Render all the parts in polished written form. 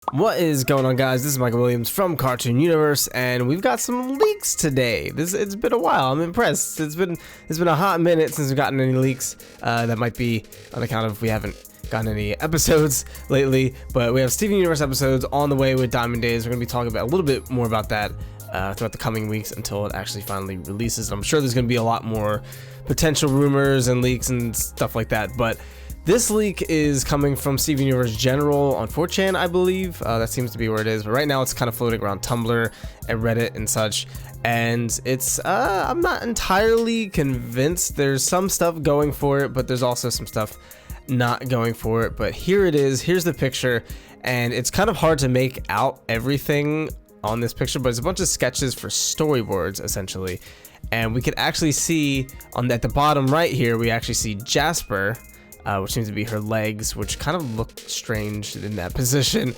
What is going on, guys? This is Michael Williams from Cartoon Universe, and we've got some leaks today. It's been a while. I'm impressed. It's been a hot minute since we've gotten any leaks. That might be on account of we haven't gotten any episodes lately, but we have Steven Universe episodes on the way with Diamond Days. We're gonna be talking about a little bit more about that throughout the coming weeks until it actually finally releases. I'm sure there's gonna be a lot more potential rumors and leaks and stuff like that, but this leak is coming from Steven Universe General on 4chan, I believe. That seems to be where it is, but right now it's kind of floating around Tumblr and Reddit and such. And it's, I'm not entirely convinced. There's some stuff going for it, but there's also some stuff not going for it. But here it is. Here's the picture, and it's kind of hard to make out everything on this picture, but it's a bunch of sketches for storyboards, essentially. And we could actually see at the bottom right here, we actually see Jasper, which seems to be her legs, which kind of look strange in that position,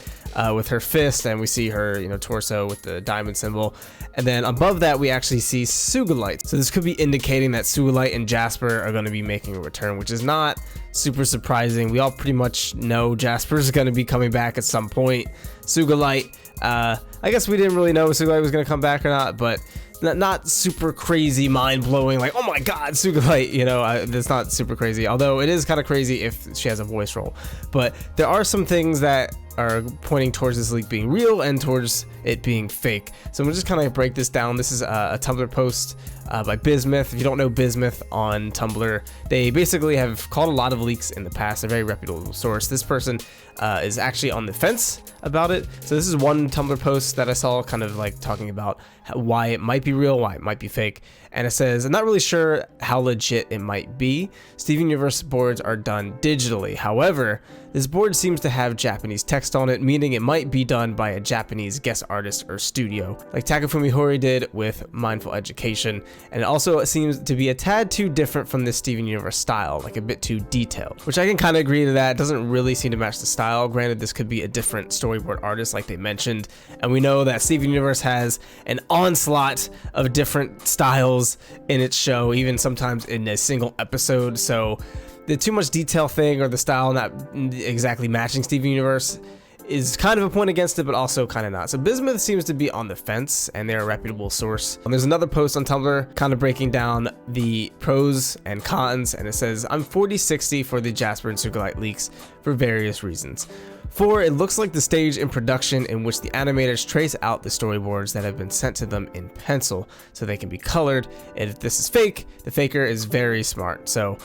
with her fist, and we see her, torso with the diamond symbol. And then above that, we actually see Sugilite. So this could be indicating that Sugilite and Jasper are going to be making a return, which is not super surprising. We all pretty much know Jasper's going to be coming back at some point. Sugilite, I guess we didn't really know if Sugilite was going to come back or not, but not super crazy, mind-blowing, like, oh my god, Sugilite, that's not super crazy, although it is kind of crazy if she has a voice role. But there are some things that are pointing towards this leak being real and towards it being fake. So I'm gonna just kind of break this down. This is a Tumblr post by Bismuth. If you don't know Bismuth on Tumblr, they basically have called a lot of leaks in the past. A very reputable source. This person is actually on the fence about it. So this is one Tumblr post that I saw kind of like talking about why it might be real, why it might be fake. And it says, I'm not really sure how legit it might be. Steven Universe boards are done digitally. However, this board seems to have Japanese text on it, meaning it might be done by a Japanese guest artist or studio, like Takafumi Hori did with Mindful Education. And it also seems to be a tad too different from this Steven Universe style, like a bit too detailed, which I can kind of agree to that. It doesn't really seem to match the style. Granted, this could be a different storyboard artist like they mentioned, and we know that Steven Universe has an onslaught of different styles in its show, even sometimes in a single episode. So the too much detail thing or the style not exactly matching Steven Universe is kind of a point against it, but also kind of not. So Bismuth seems to be on the fence, and they're a reputable source. There's another post on Tumblr kind of breaking down the pros and cons, and it says, I'm 40/60 for the Jasper and Sugilite leaks for various reasons. 4, it looks like the stage in production in which the animators trace out the storyboards that have been sent to them in pencil so they can be colored. And if this is fake, the faker is very smart. So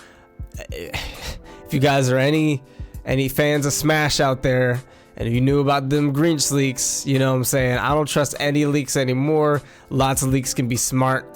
if you guys are any fans of Smash out there, and if you knew about them Grinch leaks, you know what I'm saying? I don't trust any leaks anymore. Lots of leaks can be smart.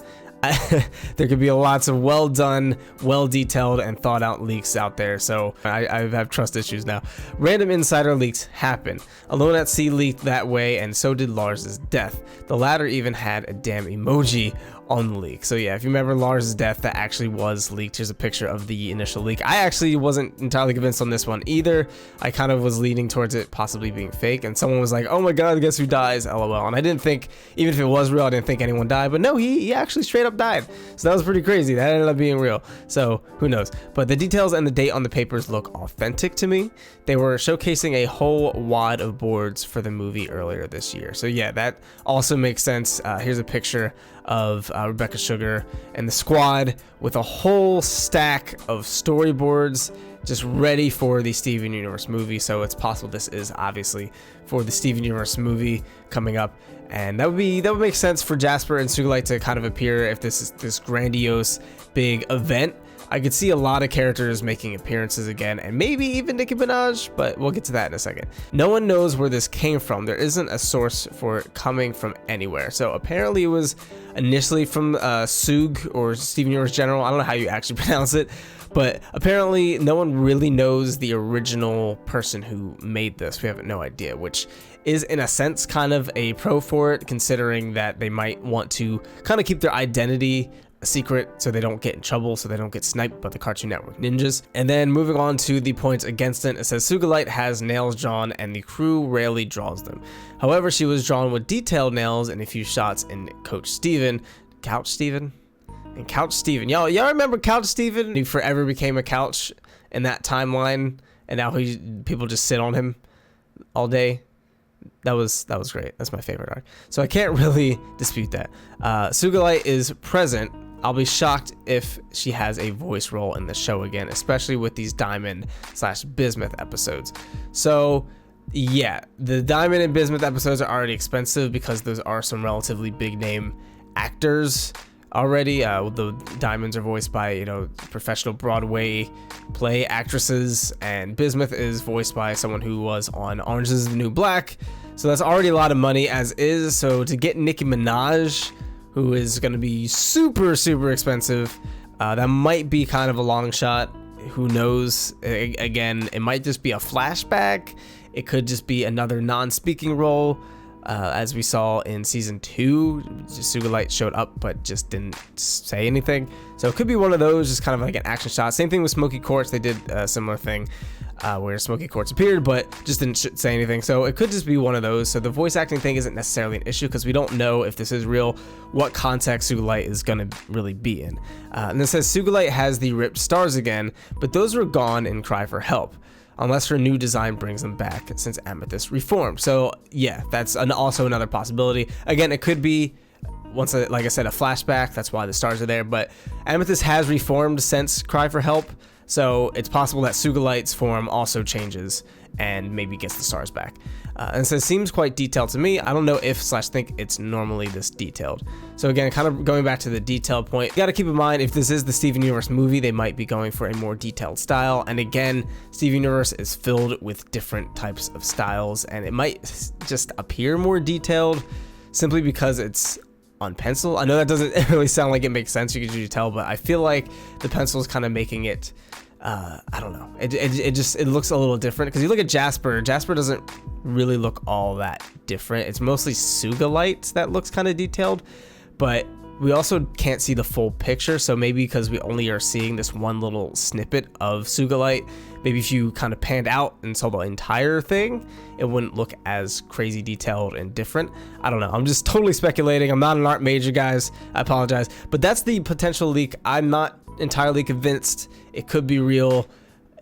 There could be lots of well done, well detailed, and thought out leaks out there, so I have trust issues now. Random insider leaks happen. Alone at Sea leaked that way, and so did Lars's death. The latter even had a damn emoji on the leak. So yeah, if you remember Lars's death, that actually was leaked. Here's a picture of the initial leak. I actually wasn't entirely convinced on this one either. I kind of was leaning towards it possibly being fake, and someone was like, oh my god, guess who dies, lol. And I didn't think, even if it was real, I didn't think anyone died, but no, he actually straight up died. So that was pretty crazy. That ended up being real, so who knows. But the details and the date on the papers look authentic to me. They were showcasing a whole wad of boards for the movie earlier this year, so yeah, that also makes sense. Here's a picture of Rebecca Sugar and the squad with a whole stack of storyboards just ready for the Steven Universe movie. So it's possible this is obviously for the Steven Universe movie coming up, and that would make sense for Jasper and Sugilite to kind of appear if this is this grandiose big event. I could see a lot of characters making appearances again, and maybe even Nicki Minaj, but we'll get to that in a second. No one knows where this came from. There isn't a source for it coming from anywhere. So apparently it was initially from Sug or Steven Universe General. I don't know how you actually pronounce it, but apparently no one really knows the original person who made this. We have no idea, which is in a sense kind of a pro for it, considering that they might want to kind of keep their identity a secret so they don't get in trouble, so they don't get sniped by the Cartoon Network ninjas. And then moving on to the points against it, it says Sugilite has nails drawn and the crew rarely draws them. However, she was drawn with detailed nails in a few shots in Couch Steven. Y'all remember Couch Steven? He forever became a couch in that timeline, and now people just sit on him all day. that was great. That's my favorite arc. So I can't really dispute that. Sugilite is present. I'll be shocked if she has a voice role in the show again, especially with these Diamond/Bismuth episodes. So yeah, the Diamond and Bismuth episodes are already expensive because those are some relatively big name actors already. The Diamonds are voiced by, you know, professional Broadway play actresses, and Bismuth is voiced by someone who was on Orange is the New Black. So that's already a lot of money as is. So to get Nicki Minaj, who is going to be super expensive, that might be kind of a long shot. Who knows? Again, it might just be a flashback. It could just be another non-speaking role, as we saw in season 2. Sugilite showed up but just didn't say anything. So it could be one of those, just kind of like an action shot. Same thing with Smoky Quartz. They did a similar thing where Smoky Quartz appeared but just didn't say anything. So it could just be one of those. So the voice acting thing isn't necessarily an issue because we don't know if this is real, what context Sugilite is going to really be in. And it says Sugilite has the ripped stars again, but those were gone in Cry for Help, unless her new design brings them back since Amethyst reformed. So yeah, that's also another possibility. Again, it could be, like I said, a flashback. That's why the stars are there. But Amethyst has reformed since Cry for Help, so it's possible that Sugilite's form also changes and maybe gets the stars back. And so it seems quite detailed to me. I don't know if/think it's normally this detailed. So again, kind of going back to the detail point, you got to keep in mind, if this is the Steven Universe movie, they might be going for a more detailed style. And again, Steven Universe is filled with different types of styles, and it might just appear more detailed simply because it's on pencil. I know that doesn't really sound like it makes sense, you can usually tell, but I feel like the pencil is kind of making it, I don't know, it looks a little different. Because you look at Jasper doesn't really look all that different. It's mostly Sugilite that looks kind of detailed, but we also can't see the full picture. So maybe because we only are seeing this one little snippet of Sugilite, maybe if you kind of panned out and saw the entire thing, it wouldn't look as crazy detailed and different. I don't know. I'm just totally speculating. I'm not an art major, guys. I apologize. But that's the potential leak. I'm not entirely convinced. It could be real.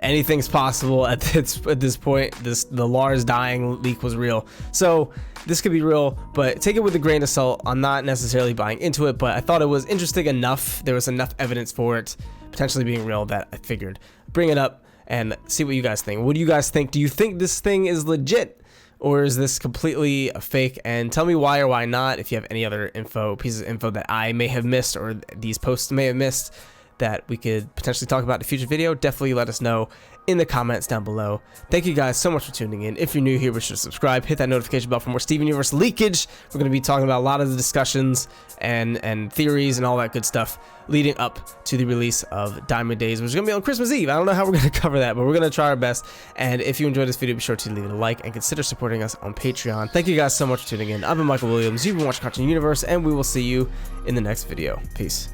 Anything's possible at this point. The Lars dying leak was real. So this could be real, but take it with a grain of salt. I'm not necessarily buying into it, but I thought it was interesting enough. There was enough evidence for it potentially being real that I figured bring it up and see what you guys think. What do you guys think? Do you think this thing is legit, or is this completely a fake? And tell me why or why not. If you have any other pieces of info that I may have missed, or these posts may have missed, that we could potentially talk about in a future video, definitely let us know in the comments down below. Thank you guys so much for tuning in. If you're new here, be sure to subscribe, hit that notification bell for more Steven Universe leakage. We're going to be talking about a lot of the discussions and theories and all that good stuff leading up to the release of Diamond Days, which is going to be on Christmas Eve. I don't know how we're going to cover that, but we're going to try our best. And if you enjoyed this video, be sure to leave it a like and consider supporting us on Patreon. Thank you guys so much for tuning in. I've been Michael Williams. You've been watching Cartoon Universe, and we will see you in the next video. Peace.